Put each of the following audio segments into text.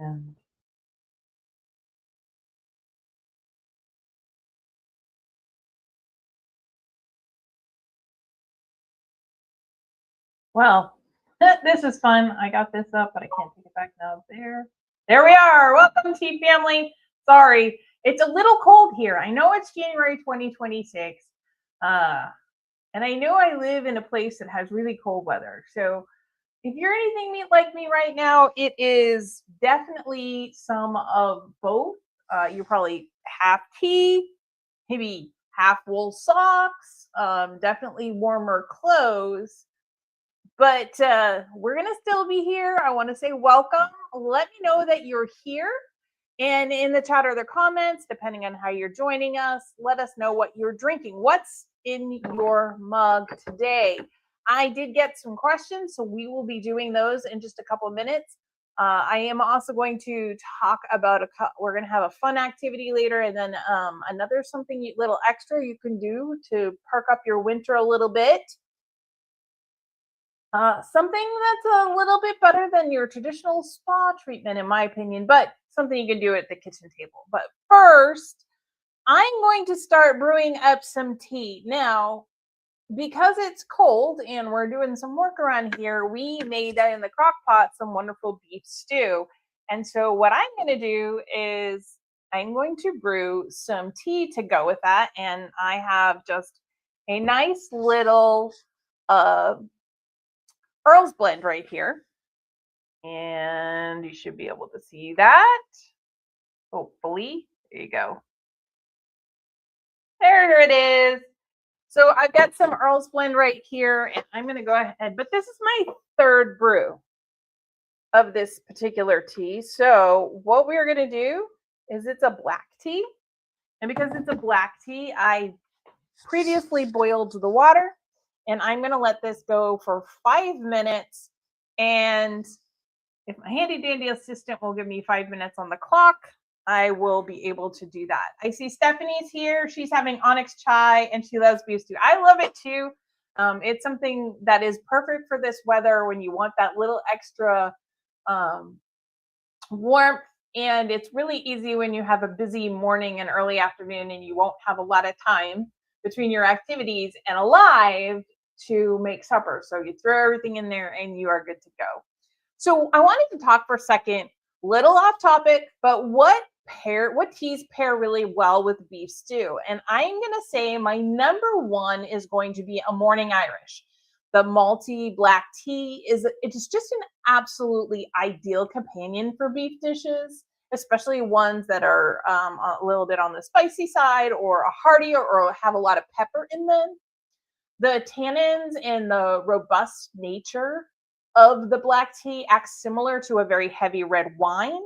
And well, this is fun. I got this up, but I can't take it back now. There we are. Welcome, tea family. Sorry, it's a little cold here. I know it's January 2026, and I know I live in a place that has really cold weather. So if you're anything like me right now, it is definitely some of both. You're probably half tea, maybe half wool socks, definitely warmer clothes. But we're going to still be here. I want to say welcome. Let me know that you're here. And in the chat or the comments, depending on how you're joining us, let us know what you're drinking. What's in your mug today? I did get some questions, so we will be doing those in just a couple of minutes. I am also going to talk about we're going to have a fun activity later, and then another something little extra you can do to perk up your winter a little bit. Something that's a little bit better than your traditional spa treatment, in my opinion, but something you can do at the kitchen table. But first, I'm going to start brewing up some tea. Now, because it's cold and we're doing some work around here, we made in the crock pot some wonderful beef stew. And so what I'm going to do is I'm going to brew some tea to go with that. And I have just a nice little Earl's blend right here. And you should be able to see that. Hopefully. There you go. There it is. So I've got some Earl's blend right here, and I'm going to go ahead. But this is my third brew of this particular tea. So what we're going to do is it's a black tea. And because it's a black tea, I previously boiled the water. And I'm going to let this go for 5 minutes. And if my handy dandy assistant will give me 5 minutes on the clock, I will be able to do that. I see Stephanie's here. She's having onyx chai and she loves beef stew. I love it too. It's something that is perfect for this weather when you want that little extra warmth. And it's really easy when you have a busy morning and early afternoon and you won't have a lot of time between your activities and alive to make supper. So you throw everything in there and you are good to go. So I wanted to talk for a second, little off topic, but what teas pair really well with beef stew? And I'm going to say my number one is going to be a morning Irish. The malty black tea it's just an absolutely ideal companion for beef dishes, especially ones that are a little bit on the spicy side or a hearty or have a lot of pepper in them. The tannins and the robust nature of the black tea acts similar to a very heavy red wine.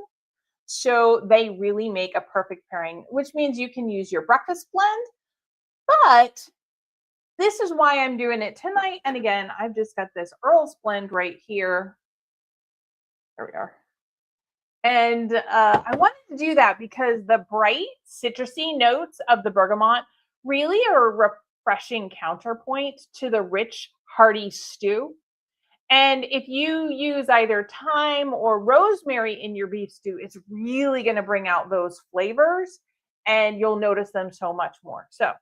So they really make a perfect pairing, which means you can use your breakfast blend. But this is why I'm doing it tonight. And again, I've just got this Earl's blend right here. There we are. And I wanted to do that because the bright citrusy notes of the bergamot really are a refreshing counterpoint to the rich, hearty stew. And if you use either thyme or rosemary in your beef stew, it's really going to bring out those flavors and you'll notice them so much more. So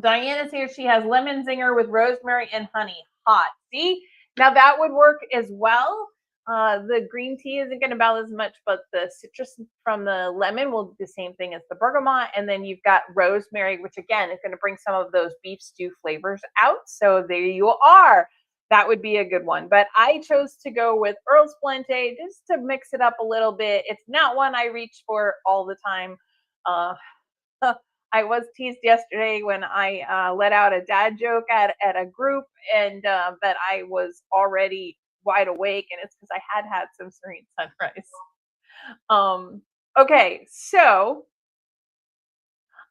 Diana's here. She has lemon zinger with rosemary and honey. Hot. See? Now that would work as well. The green tea isn't going to balance as much, but the citrus from the lemon will do the same thing as the bergamot. And then you've got rosemary, which again is going to bring some of those beef stew flavors out. So there you are. That would be a good one. But I chose to go with Earl's Blente just to mix it up a little bit. It's not one I reach for all the time. I was teased yesterday when I let out a dad joke at a group and that I was already wide awake, and it's because I had some serene sunrise. Okay, so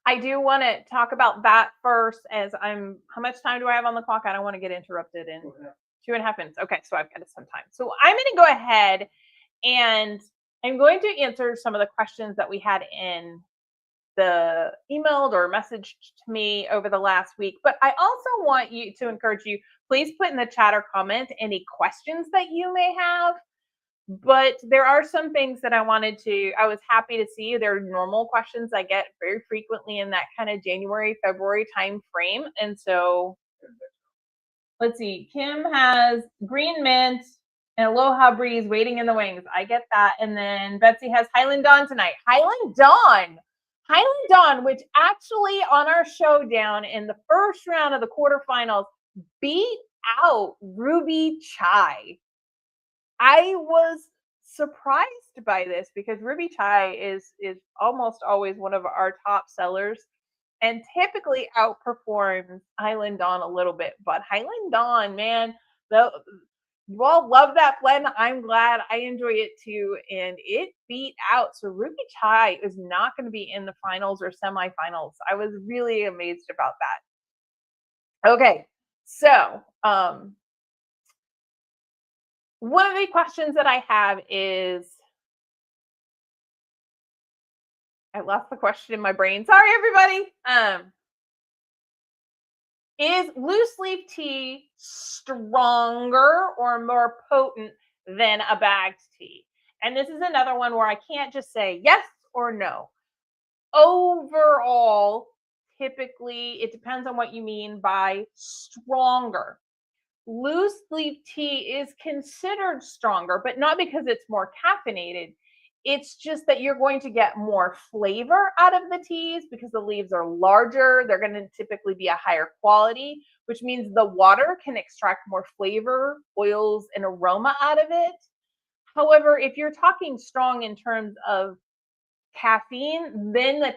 I do want to talk about that first as how much time do I have on the clock? I don't want to get interrupted in 2.5 minutes. Okay, so I've got some time. So I'm going to go ahead and I'm going to answer some of the questions that we had in the emailed or messaged to me over the last week. But I also want you to encourage you, please put in the chat or comment any questions that you may have. But there are some things that I was happy to see. They're normal questions I get very frequently in that kind of January, February time frame. And so let's see. Kim has green mint and Aloha Breeze waiting in the wings. I get that. And then Betsy has Highland Dawn tonight. Highland Dawn. Highland Dawn, which actually on our showdown in the first round of the quarterfinals beat out Ruby Chai. I was surprised by this because Ruby Chai is almost always one of our top sellers and typically outperforms Highland Dawn a little bit. But Highland Dawn, man, the you all love that blend. I'm glad I enjoy it too. And it beat out. So Ruby Chai is not going to be in the finals or semifinals. I was really amazed about that. Okay. So one of the questions that I have is I lost the question in my brain. Sorry, everybody. Is loose leaf tea stronger or more potent than a bagged tea? And this is another one where I can't just say yes or no. Overall, typically, it depends on what you mean by stronger. Loose leaf tea is considered stronger, but not because it's more caffeinated. It's just that you're going to get more flavor out of the teas because the leaves are larger. They're going to typically be a higher quality, which means the water can extract more flavor, oils, and aroma out of it. However, if you're talking strong in terms of caffeine, then the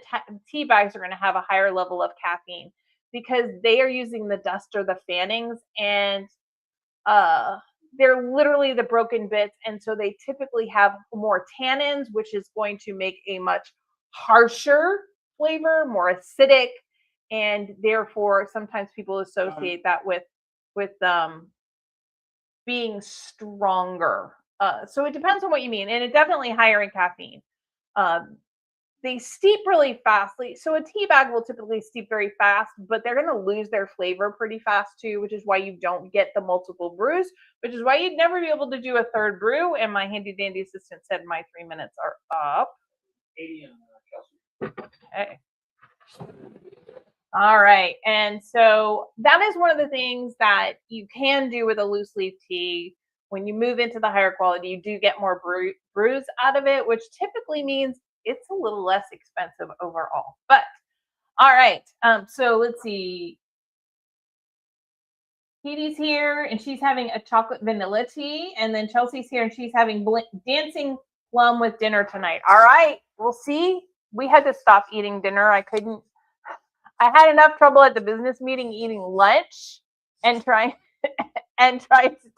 tea bags are going to have a higher level of caffeine because they are using the dust or the fannings, and they're literally the broken bits, and so they typically have more tannins, which is going to make a much harsher flavor, more acidic, and therefore sometimes people associate that with being stronger. So it depends on what you mean, and it's definitely higher in caffeine. Um, they steep really fastly. So a tea bag will typically steep very fast, but they're going to lose their flavor pretty fast too, which is why you don't get the multiple brews, which is why you'd never be able to do a third brew. And my handy dandy assistant said my 3 minutes are up. 80 okay. All right. And so that is one of the things that you can do with a loose leaf tea. When you move into the higher quality, you do get more brews out of it, which typically means it's a little less expensive overall. But all right. So let's see. Katie's here and she's having a chocolate vanilla tea. And then Chelsea's here and she's having dancing plum with dinner tonight. All right. We'll see. We had to stop eating dinner. I had enough trouble at the business meeting eating lunch and trying to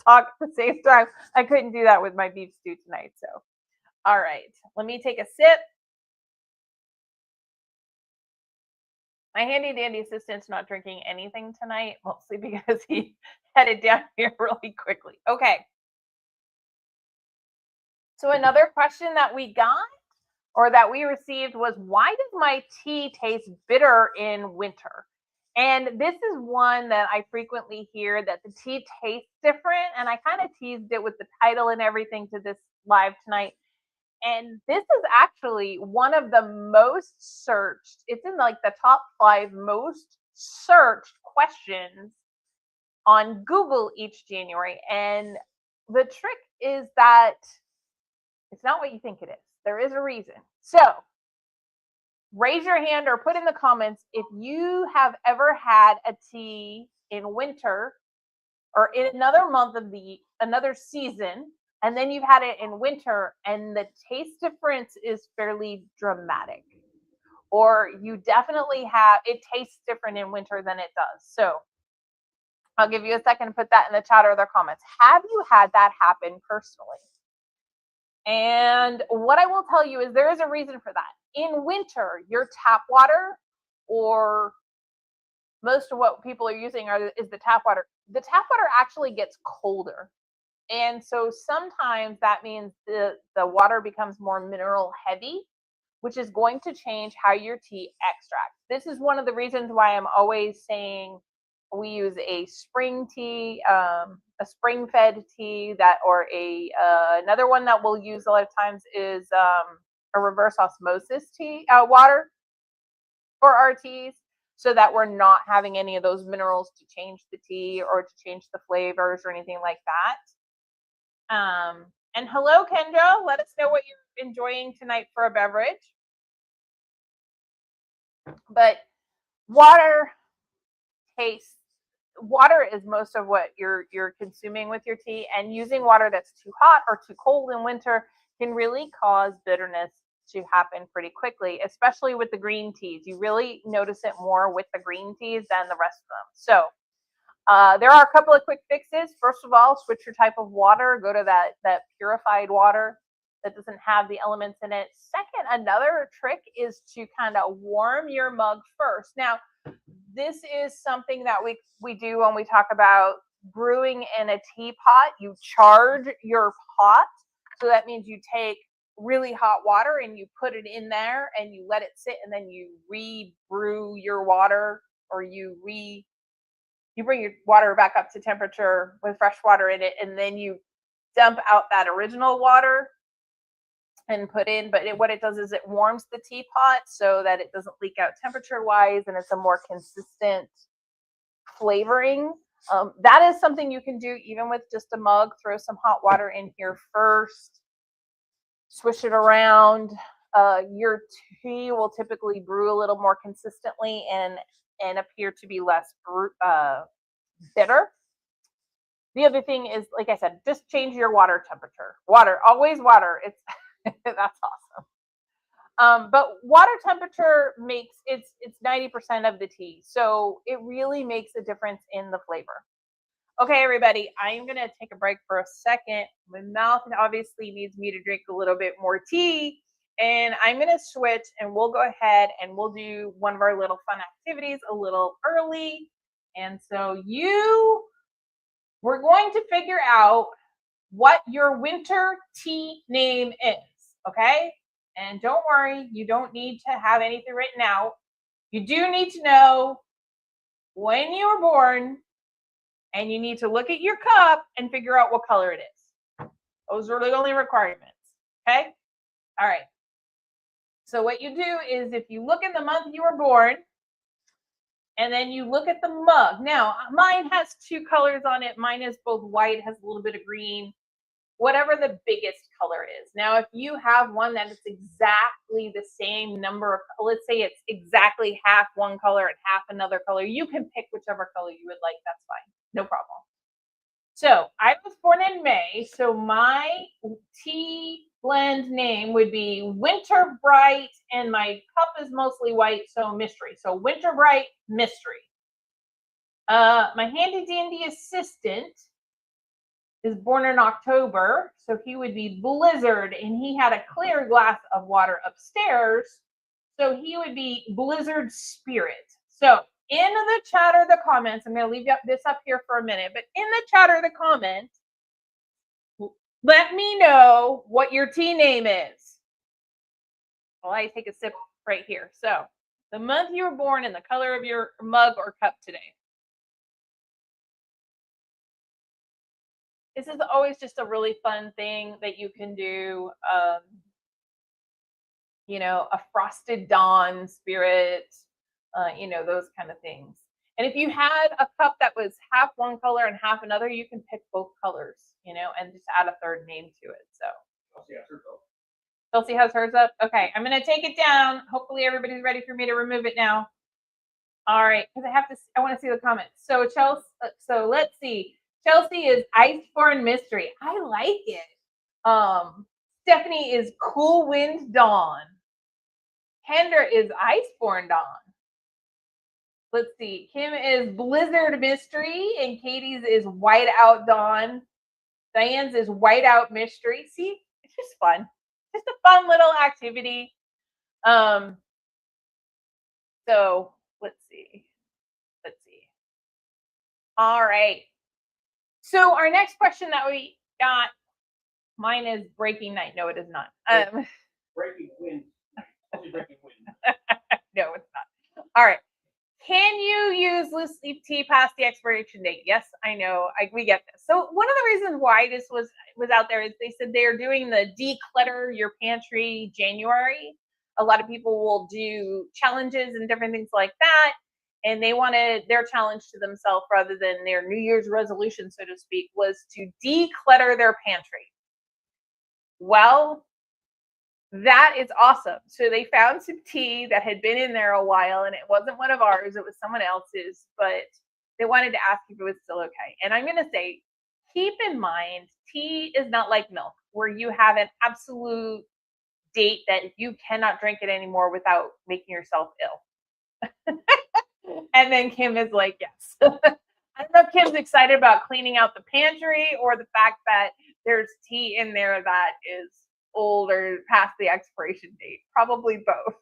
talk at the same time. I couldn't do that with my beef stew tonight. So, all right, let me take a sip. My handy dandy assistant's not drinking anything tonight, mostly because he headed down here really quickly. Okay. So another question that we got or that we received was, why does my tea taste bitter in winter? And this is one that I frequently hear, that the tea tastes different. And I kind of teased it with the title and everything to this live tonight. And this is actually one of the most searched, it's in like the top 5 most searched questions on Google each January. And the trick is that it's not what you think it is. There is a reason. So raise your hand or put in the comments if you have ever had a tea in winter or in another month of another season, and then you've had it in winter and the taste difference is fairly dramatic. Or you definitely have, it tastes different in winter than it does. So I'll give you a second to put that in the chat or the comments. Have you had that happen personally? And what I will tell you is there is a reason for that. In winter, your tap water, or most of what people are using is the tap water. The tap water actually gets colder. And so sometimes that means the water becomes more mineral heavy, which is going to change how your tea extracts. This is one of the reasons why I'm always saying We use a spring tea, a spring-fed tea or another one that we'll use a lot of times is a reverse osmosis tea water for our teas, so that we're not having any of those minerals to change the tea or to change the flavors or anything like that. And hello, Kendra. Let us know what you're enjoying tonight for a beverage. But water tastes. Water is most of what you're consuming with your tea, and using water that's too hot or too cold in winter can really cause bitterness to happen pretty quickly, especially with the green teas. You really notice it more with the green teas than the rest of them. So there are a couple of quick fixes. First of all, switch your type of water. Go to that purified water that doesn't have the elements in it. Second, another trick is to kind of warm your mug first. Now, this is something that we do when we talk about brewing in a teapot. You charge your pot. So that means you take really hot water and you put it in there and you let it sit, and then you re-brew your water, or you bring your water back up to temperature with fresh water in it, and then you dump out that original water and put in. But what it does is it warms the teapot so that it doesn't leak out temperature wise, and it's a more consistent flavoring. That is something you can do even with just a mug. Throw some hot water in here first, swish it around. Your tea will typically brew a little more consistently and appear to be less bitter. The other thing is, like I said, just change your water temperature. Water, always water. It's that's awesome. But water temperature makes it's 90% of the tea, so it really makes a difference in the flavor. Okay, everybody, I'm gonna take a break for a second. My mouth obviously needs me to drink a little bit more tea, and I'm gonna switch, and we'll go ahead and we'll do one of our little fun activities a little early. And so we're going to figure out what your winter tea name is, okay? And don't worry, you don't need to have anything written out. You do need to know when you were born, and you need to look at your cup and figure out what color it is. Those are the only requirements, okay? All right. So what you do is, if you look in the month you were born, and then you look at the mug. Now, mine has two colors on it. Mine is both white, has a little bit of green, whatever the biggest color is. Now, if you have one that is exactly the same number of, let's say it's exactly half one color and half another color, you can pick whichever color you would like. That's fine. No problem. So I was born in May, so my tea blend name would be Winter Bright, and my cup is mostly white, so Mystery. So Winter Bright Mystery. My handy dandy assistant is born in October, so he would be Blizzard, and he had a clear glass of water upstairs, so he would be Blizzard Spirit. So in the chat or the comments, I'm going to leave this up here for a minute, but in the chat or the comments, let me know what your tea name is. Well, I take a sip right here. So the month you were born and the color of your mug or cup today. This is always just a really fun thing that you can do. You know, a frosted dawn spirit, you know, those kind of things. And if you had a cup that was half one color and half another, you can pick both colors, you know, and just add a third name to it. So Chelsea has hers up. Okay, I'm going to take it down. Hopefully everybody's ready for me to remove it now. All right, because I want to see the comments. So Chelsea, so let's see. Chelsea is Iceborne Mystery. I like it. Stephanie is Cool Wind Dawn. Kendra is Iceborne Dawn. Let's see. Kim is Blizzard Mystery, and Katie's is Whiteout Dawn. Diane's is Whiteout Mystery. See, it's just fun. Just a fun little activity. So let's see. All right. So our next question that we got, mine is Breaking Night. No, it is not. Breaking Wind. Breaking Wind. No, it's not. All right. Can you use loose leaf tea past the expiration date? Yes, I know. We get this. So one of the reasons why this was out there is they said they are doing the declutter your pantry January. A lot of people will do challenges and different things like that, and they wanted their challenge to themselves rather than their New Year's resolution, so to speak, was to declutter their pantry. Well, that is awesome. So they found some tea that had been in there a while, and it wasn't one of ours, it was someone else's, but they wanted to ask if it was still okay. And I'm going to say, keep in mind, tea is not like milk, where you have an absolute date that you cannot drink it anymore without making yourself ill. And then Kim is like, yes. I don't know if Kim's excited about cleaning out the pantry or the fact that there's tea in there that is old or past the expiration date. Probably both.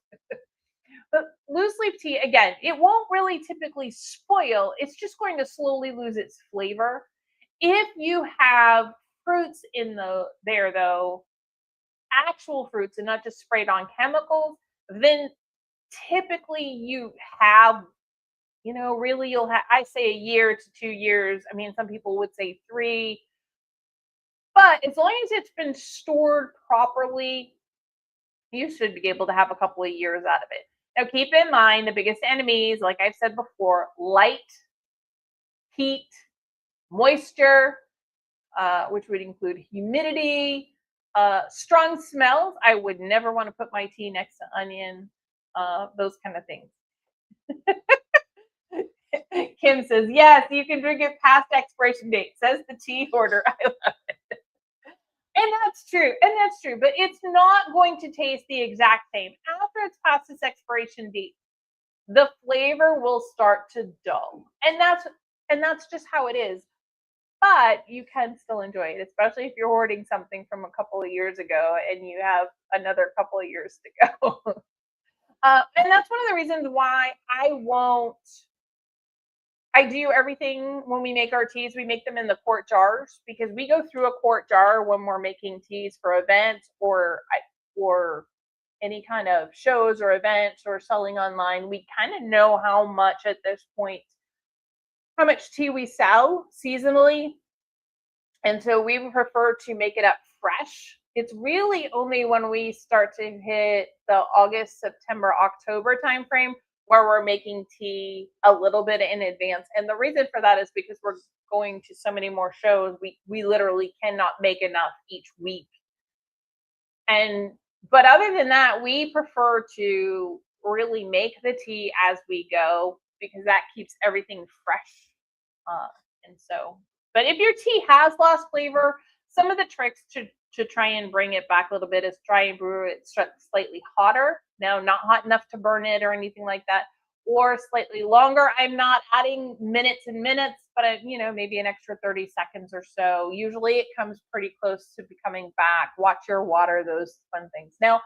But loose leaf tea, again, it won't really typically spoil. It's just going to slowly lose its flavor. If you have fruits in there, though, actual fruits and not just sprayed on chemicals, then typically you have, really you'll have, I say, a year to 2 years. I mean, some people would say 3, but as long as it's been stored properly, you should be able to have a couple of years out of it. Now, keep in mind the biggest enemies, like I've said before: light, heat, moisture, which would include humidity, strong smells. I would never want to put my tea next to onion, those kind of things. Kim says, yes, you can drink it past expiration date, says the tea hoarder. I love it. And that's true. And that's true. But it's not going to taste the exact same. After it's past its expiration date, the flavor will start to dull. And that's just how it is. But you can still enjoy it, especially if you're hoarding something from a couple of years ago and you have another couple of years to go. And that's one of the reasons why I do everything when we make our teas. We make them in the quart jars because we go through a quart jar when we're making teas for events or any kind of shows or events or selling online. We kind of know how much at this point, how much tea we sell seasonally. And so we prefer to make it up fresh. It's really only when we start to hit the August, September, October timeframe where we're making tea a little bit in advance. And the reason for that is because we're going to so many more shows. We literally cannot make enough each week. But other than that, we prefer to really make the tea as we go because that keeps everything fresh. But if your tea has lost flavor, some of the tricks to try and bring it back a little bit is try and brew it slightly hotter. Now, not hot enough to burn it or anything like that, or slightly longer. I'm not adding minutes and minutes, but maybe an extra 30 seconds or so. Usually it comes pretty close to becoming back. Watch your water, those fun things. Now,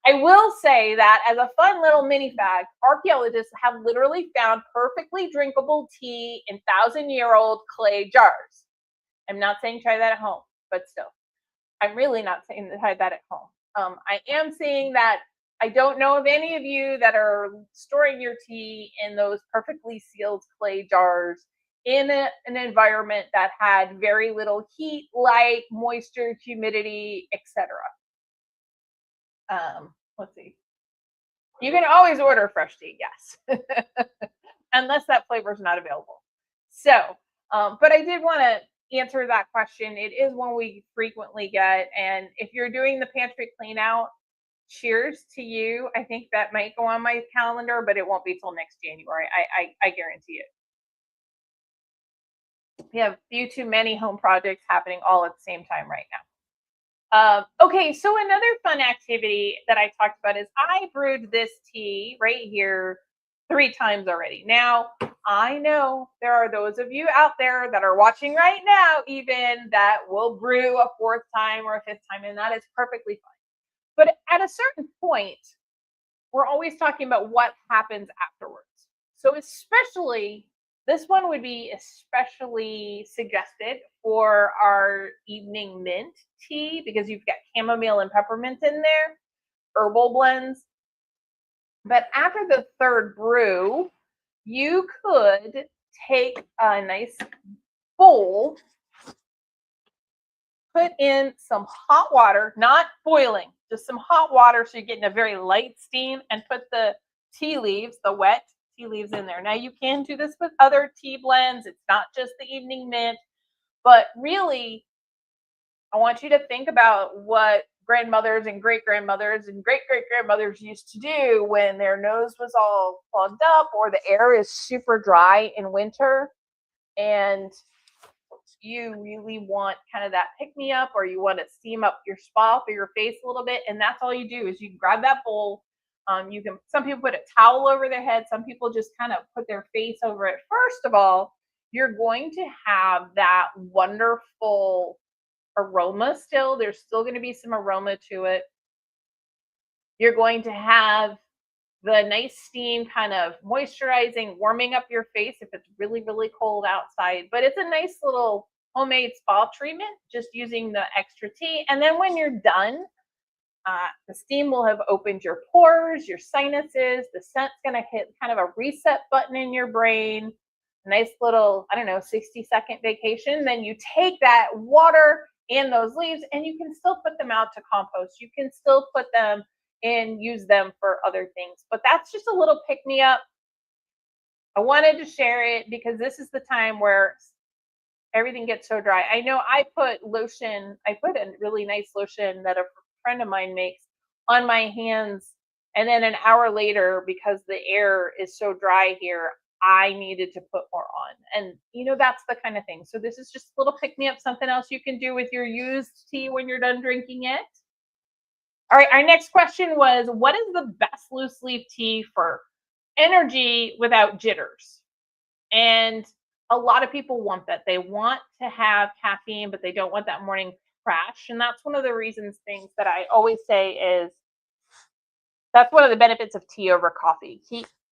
I will say that as a fun little mini fact, archaeologists have literally found perfectly drinkable tea in 1,000-year-old clay jars. I'm not saying try that at home, but still, I'm really not saying try that at home. I am saying that I don't know of any of you that are storing your tea in those perfectly sealed clay jars in an environment that had very little heat, light, moisture, humidity, etc. Let's see. You can always order fresh tea, yes, unless that flavor is not available. So, but I did want to answer that question. It is one we frequently get, and if you're doing the pantry clean out, cheers to you. I think that might go on my calendar, but it won't be till next January. I guarantee it. We have few too many home projects happening all at the same time right now. Okay, so another fun activity that I talked about is I brewed this tea right here 3 times already. Now, I know there are those of you out there that are watching right now, even that will brew a 4th time or a 5th time, and that is perfectly fine. But at a certain point, we're always talking about what happens afterwards. So especially, this one would be especially suggested for our evening mint tea because you've got chamomile and peppermint in there, herbal blends. But after the 3rd brew, you could take a nice bowl, put in some hot water, not boiling, just some hot water so you're getting a very light steam, and put the tea leaves, the wet tea leaves in there. Now you can do this with other tea blends. It's not just the evening mint, but really I want you to think about what grandmothers and great grandmothers and great great grandmothers used to do when their nose was all plugged up or the air is super dry in winter, and you really want kind of that pick me up, or you want to steam up your scalp or your face a little bit. And that's all you do is you grab that bowl. You can, some people put a towel over their head, some people just kind of put their face over it. First of all, you're going to have that wonderful aroma still. There's still going to be some aroma to it. You're going to have the nice steam kind of moisturizing, warming up your face if it's really, really cold outside. But it's a nice little homemade spa treatment, just using the extra tea. And then when you're done, the steam will have opened your pores, your sinuses. The scent's going to hit kind of a reset button in your brain. A nice little, I don't know, 60-second vacation. Then you take that water and those leaves and you can still put them out to compost. You can still put them and use them for other things. But that's just a little pick me up. I wanted to share it because this is the time where everything gets so dry. I know I put lotion, I put a really nice lotion that a friend of mine makes on my hands. And then an hour later, because the air is so dry here, I needed to put more on. And you know, that's the kind of thing. So this is just a little pick me up, something else you can do with your used tea when you're done drinking it. All right, our next question was, what is the best loose leaf tea for energy without jitters? And a lot of people want that. They want to have caffeine, but they don't want that morning crash. And that's one of the things that I always say is that's one of the benefits of tea over coffee.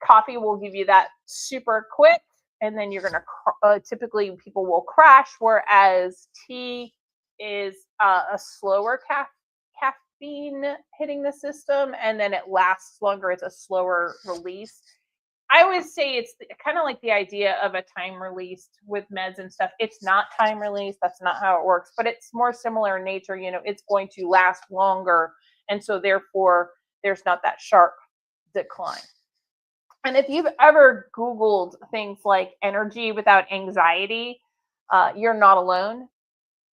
Coffee will give you that super quick, and then you're going to typically people will crash, whereas tea is a slower caffeine hitting the system, and then it lasts longer. It's a slower release. I always say it's kind of like the idea of a time released with meds and stuff. It's not time released. That's not how it works, but it's more similar in nature. You know, it's going to last longer. And so therefore there's not that sharp decline. And if you've ever Googled things like energy without anxiety, you're not alone.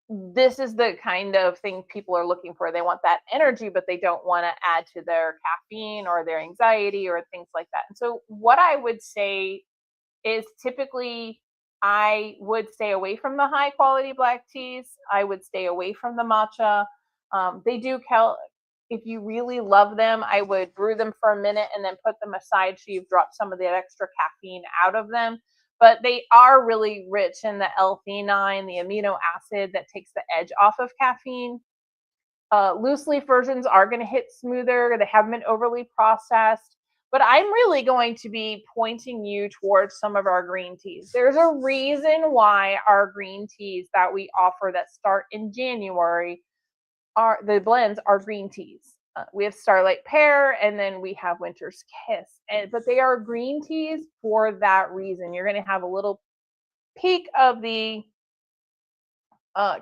This is the kind of thing people are looking for. They want that energy, but they don't want to add to their caffeine or their anxiety or things like that. And so what I would say is typically I would stay away from the high quality black teas. I would stay away from the matcha. They do if you really love them, I would brew them for a minute and then put them aside so you've dropped some of the extra caffeine out of them. But they are really rich in the L-theanine, the amino acid that takes the edge off of caffeine. Loose leaf versions are going to hit smoother. They haven't been overly processed. But I'm really going to be pointing you towards some of our green teas. There's a reason why our green teas that we offer that start in January the blends are green teas. We have Starlight Pear, and then we have Winter's Kiss. But they are green teas for that reason. You're going to have a little peak of the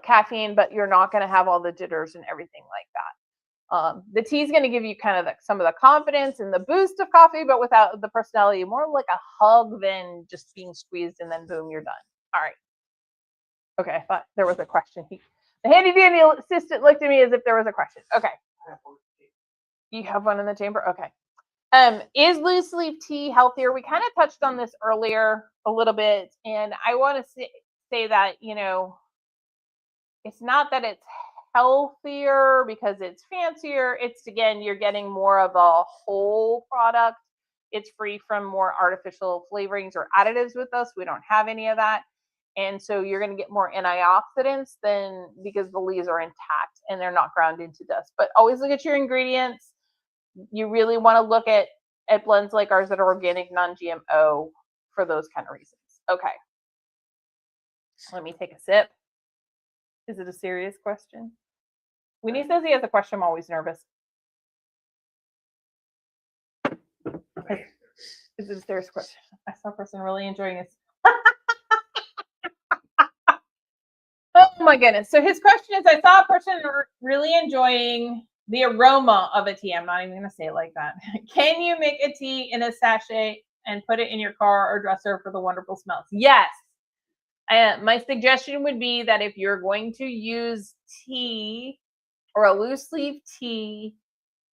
caffeine, but you're not going to have all the jitters and everything like that. The tea is going to give you kind of some of the confidence and the boost of coffee, but without the personality, more like a hug than just being squeezed and then boom, you're done. All right. Okay, I thought there was a question. The handy dandy assistant looked at me as if there was a question. Okay. You have one in the chamber? Okay. Is loose leaf tea healthier? We kind of touched on this earlier a little bit, and I want to say that, you know, it's not that it's healthier because it's fancier. It's, again, you're getting more of a whole product. It's free from more artificial flavorings or additives with us. We don't have any of that. And so you're going to get more antioxidants than because the leaves are intact and they're not ground into dust. But always look at your ingredients. You really want to look at blends like ours that are organic, non-GMO for those kind of reasons. Okay. Let me take a sip. Is it a serious question? Winnie says he has a question. I'm always nervous. Is it a serious question? I saw a person really enjoying this. Oh my goodness. So his question is, I saw a person really enjoying the aroma of a tea. I'm not even going to say it like that. Can you make a tea in a sachet and put it in your car or dresser for the wonderful smells? Yes. My suggestion would be that if you're going to use tea or a loose leaf tea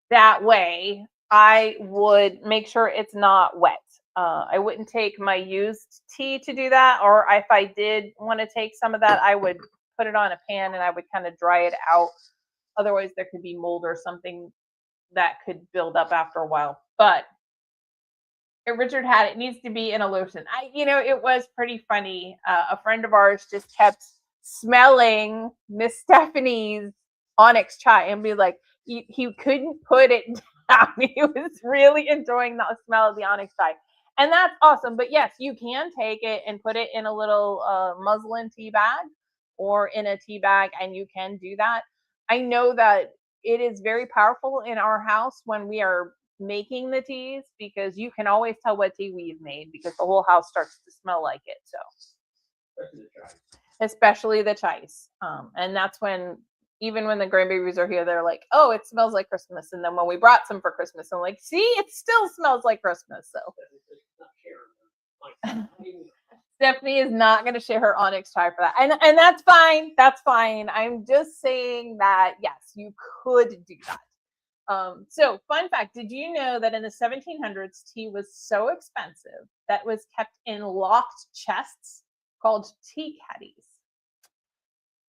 that way, I would make sure it's not wet. I wouldn't take my used tea to do that, or if I did want to take some of that, I would put it on a pan and I would kind of dry it out. Otherwise, there could be mold or something that could build up after a while. But Richard had it needs to be in a lotion. It was pretty funny. A friend of ours just kept smelling Miss Stephanie's onyx chai and be like, he couldn't put it down. He was really enjoying the smell of the onyx chai. And that's awesome. But yes, you can take it and put it in a little muslin tea bag or in a tea bag, and you can do that. I know that it is very powerful in our house when we are making the teas, because you can always tell what tea we've made because the whole house starts to smell like it. So especially the chais. And that's when, even when the grandbabies are here, they're like, oh, it smells like Christmas. And then when we brought some for Christmas, I'm like, see, it still smells like Christmas. So Stephanie is not going to share her onyx chai for that. And that's fine. That's fine. I'm just saying that, yes, you could do that. So fun fact, did you know that in the 1700s, tea was so expensive that was kept in locked chests called tea caddies?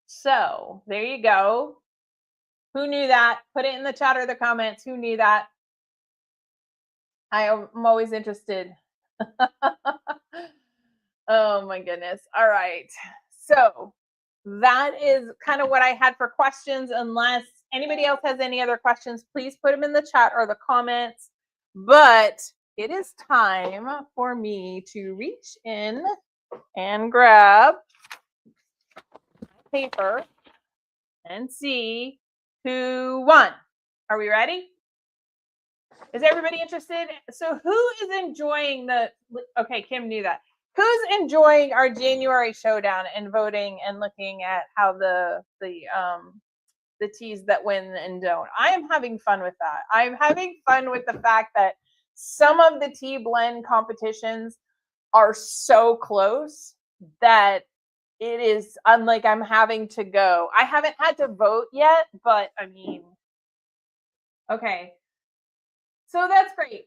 So there you go. Who knew that? Put it in the chat or the comments. Who knew that? I'm always interested. Oh my goodness. All right. So that is kind of what I had for questions. Unless anybody else has any other questions, please put them in the chat or the comments. But it is time for me to reach in and grab paper and see who won. Are we ready? Is everybody interested? So who is enjoying okay, Kim knew that. Who's enjoying our January showdown and voting and looking at how the teas that win and don't? I am having fun with that. I'm having fun with the fact that some of the tea blend competitions are so close that it is unlike I'm having to go. I haven't had to vote yet, but I mean, okay. So that's great.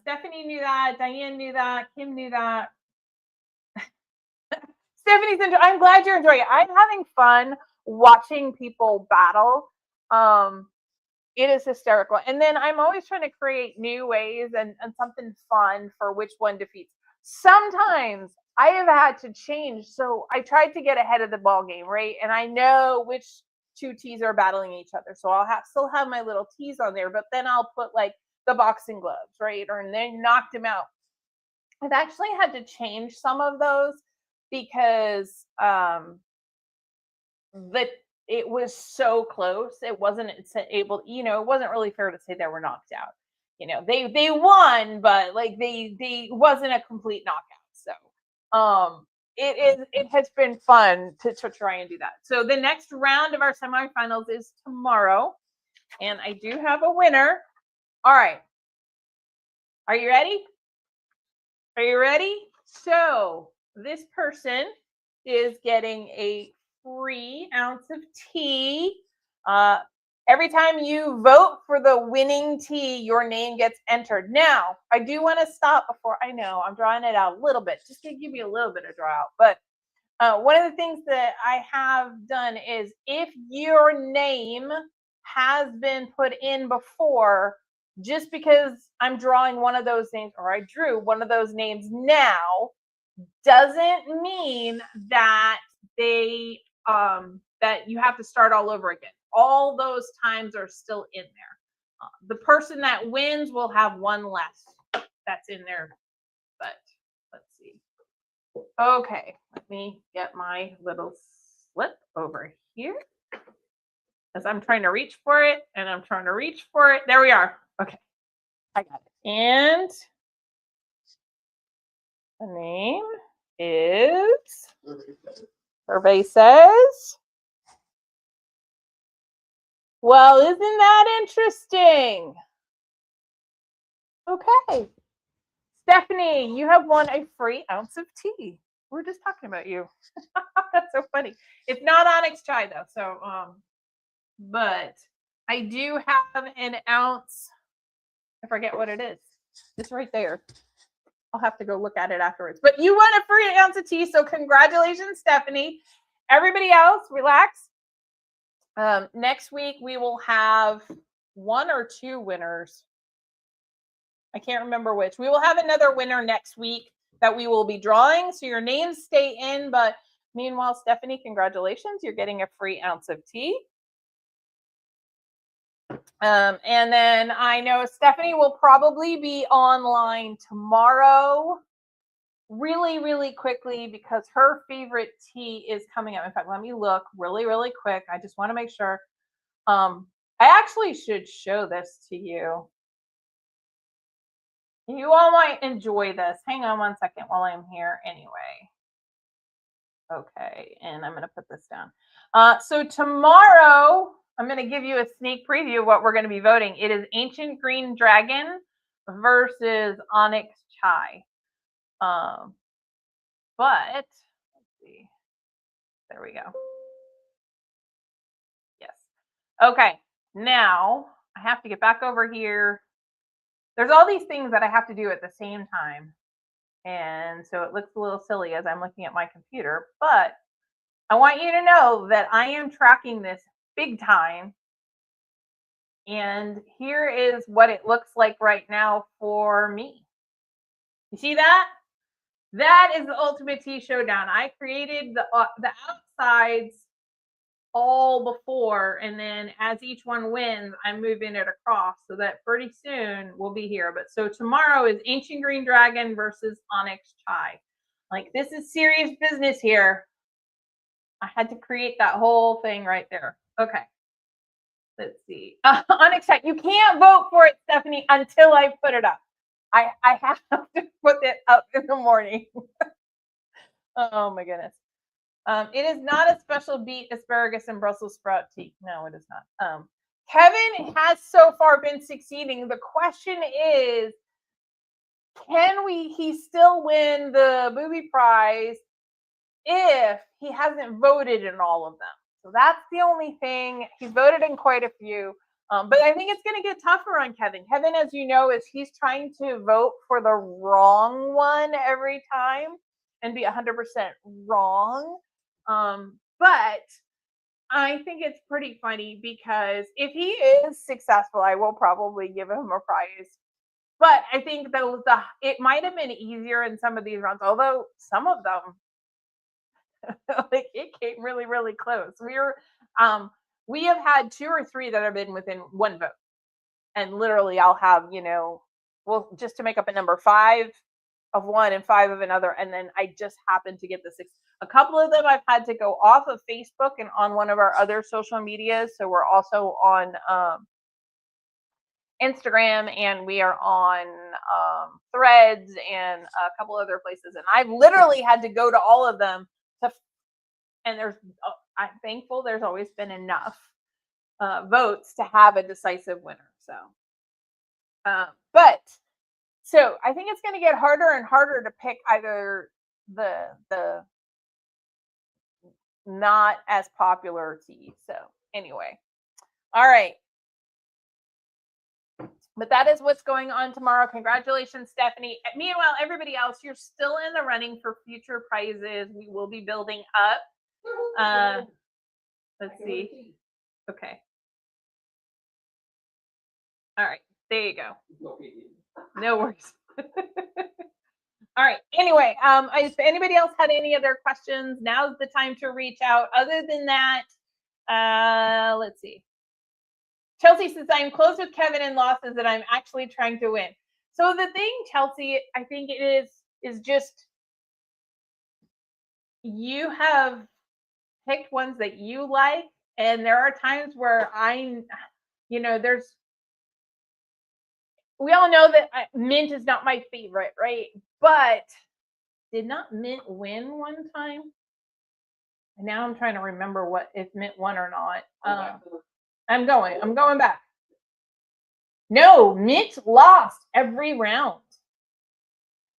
Stephanie knew that. Diane knew that. Kim knew that. Stephanie's I'm glad you're enjoying it. I'm having fun watching people battle. It is hysterical. And then I'm always trying to create new ways and something fun for which one defeats. Sometimes I have had to change. So I tried to get ahead of the ball game, right? And I know which two teas are battling each other. So I'll still have my little teas on there, but then I'll put like the boxing gloves, right? Or then knocked him out. I've actually had to change some of those because it was so close. It wasn't able, it wasn't really fair to say they were knocked out. They won, but like they wasn't a complete knockout. So it has been fun to try and do that. So the next round of our semifinals is tomorrow, and I do have a winner. All right. Are you ready? Are you ready? So this person is getting a free ounce of tea. Every time you vote for the winning tea, your name gets entered. Now, I do want to stop before, I know I'm drawing it out a little bit, just to give you a little bit of draw out. But one of the things that I have done is if your name has been put in before, just because I'm drawing one of those names, or I drew one of those names now, doesn't mean that that you have to start all over again. All those times are still in there. The person that wins will have one less that's in there. But let's see. Okay, let me get my little slip over here, as I'm trying to reach for it, and I'm trying to reach for it. There we are. Okay, I got it. And The name is Survey says. Well, isn't that interesting? Okay. Stephanie, you have won a free ounce of tea. We're just talking about you. That's so funny. It's not Onyx chai though, so but I do have an ounce. I forget what it is. It's right there. I'll have to go look at it afterwards. But you won a free ounce of tea, so congratulations, Stephanie. Everybody else, relax. Next week we will have one or two winners. I can't remember which. We will have another winner next week that we will be drawing. So your names stay in. But meanwhile, Stephanie, congratulations. You're getting a free ounce of tea. And then I know Stephanie will probably be online tomorrow really, really quickly because her favorite tea is coming up. In fact, let me look really, really quick. I just want to make sure. I actually should show this to you. You all might enjoy this. Hang on one second while I'm here anyway. Okay, and I'm going to put this down. So tomorrow, I'm going to give you a sneak preview of what we're going to be voting. It is Ancient Green Dragon versus Onyx Chai. But, let's see. There we go. Yes. Okay, now I have to get back over here. There's all these things that I have to do at the same time. And so it looks a little silly as I'm looking at my computer, but I want you to know that I am tracking this big time. And here is what it looks like right now for me. You see that? That is the Ultimate Tea Showdown. I created the outsides all before, and then as each one wins, I'm moving it across so that pretty soon we'll be here. But so tomorrow is Ancient Green Dragon versus Onyx Chai. Like, this is serious business here. I had to create that whole thing right there. Okay. Let's see. Onyx Chai, you can't vote for it, Stephanie, until I put it up. I have to put it up in the morning. Oh my goodness. It is not a special beet, asparagus, and Brussels sprout tea. No, it is not. Kevin has so far been succeeding. The question is, can he still win the booby prize if he hasn't voted in all of them? So that's the only thing. He's voted in quite a few. But I think it's going to get tougher on Kevin. Kevin, as you know, he's trying to vote for the wrong one every time and be 100% wrong. But I think it's pretty funny because if he is successful, I will probably give him a prize. But I think that it might have been easier in some of these rounds, although some of them, like, it came really, really close. We have had 2 or 3 that have been within one vote, and literally I'll have, well, just to make up a number, 5 of one and 5 of another, and then I just happened to get the 6. A couple of them I've had to go off of Facebook and on one of our other social medias. So we're also on Instagram, and we are on Threads and a couple other places. And I've literally had to go to all of them and I'm thankful there's always been enough votes to have a decisive winner. So, so I think it's going to get harder and harder to pick either the not as popular tea. So anyway, all right. But that is what's going on tomorrow. Congratulations, Stephanie. Meanwhile, everybody else, you're still in the running for future prizes. We will be building up. Let's see. Okay. All right. There you go. No worries. All right. Anyway, if anybody else had any other questions, now's the time to reach out. Other than that, let's see. Chelsea says, I'm close with Kevin in losses and I'm actually trying to win. So the thing, Chelsea, I think it is just, you have picked ones that you like. And there are times where we all know that mint is not my favorite, right? But did not Mint win one time? And now I'm trying to remember if Mint won or not. I'm going back. No, Mint lost every round.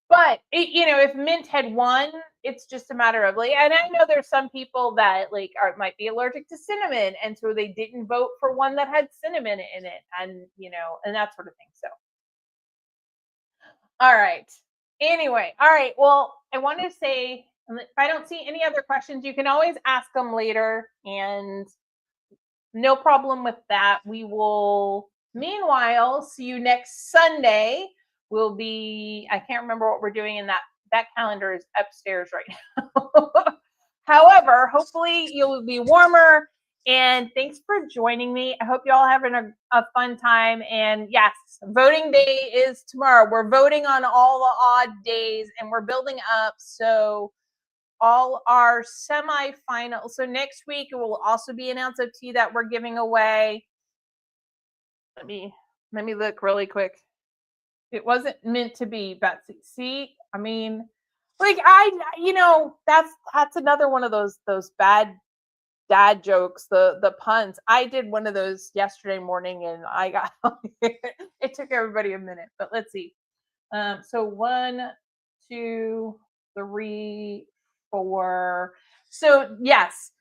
But if Mint had won, it's just a matter of like, and I know there's some people that like might be allergic to cinnamon, and so they didn't vote for one that had cinnamon in it, and and that sort of thing. So, all right. Anyway, all right. Well, I want to say, if I don't see any other questions, you can always ask them later, and no problem with that. We will, meanwhile, see you next Sunday. We'll be, I can't remember what we're doing in that calendar is upstairs right now. However, hopefully you'll be warmer. And thanks for joining me. I hope you all having a fun time. And yes, voting day is tomorrow. We're voting on all the odd days, and we're building up. So all our semifinals. So next week it will also be an ounce of tea that we're giving away. Let me look really quick. It wasn't meant to be, Betsy. See, I mean, like that's another one of those bad dad jokes, the puns. I did one of those yesterday morning, and I got it took everybody a minute, but let's see. So 1, 2, 3, 4. So yes,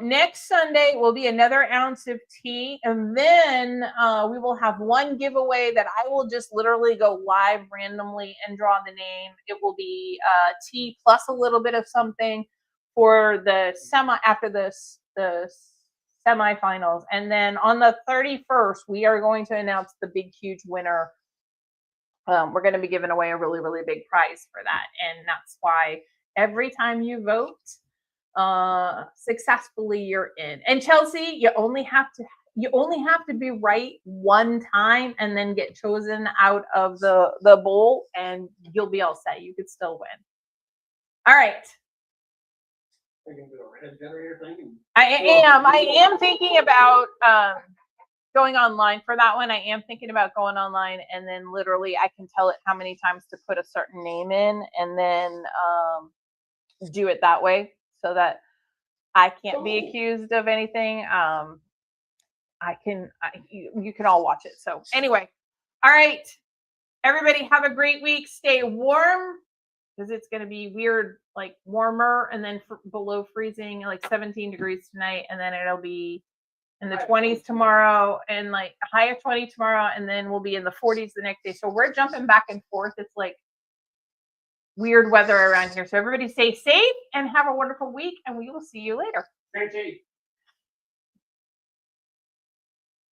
next Sunday will be another ounce of tea, and then we will have one giveaway that I will just literally go live randomly and draw the name. It will be tea plus a little bit of something for the after the semifinals, and then on the 31st we are going to announce the big huge winner. We're going to be giving away a really, really big prize for that. And that's why every time you vote successfully, you're in. And Chelsea, you only have to be right one time and then get chosen out of the bowl, and you'll be all set. You could still win. All right. I am thinking about going online for that one. I am thinking about going online, and then literally I can tell it how many times to put a certain name in, and then do it that way so that I can't be accused of anything. You can all watch it. So anyway, all right, everybody have a great week. Stay warm, because it's going to be weird, like warmer, and then below freezing, like 17 degrees tonight, and then it'll be in the 20s tomorrow, and like a high of 20 tomorrow, and then we'll be in the 40s the next day. So we're jumping back and forth. It's like weird weather around here. So everybody stay safe and have a wonderful week, and we will see you later.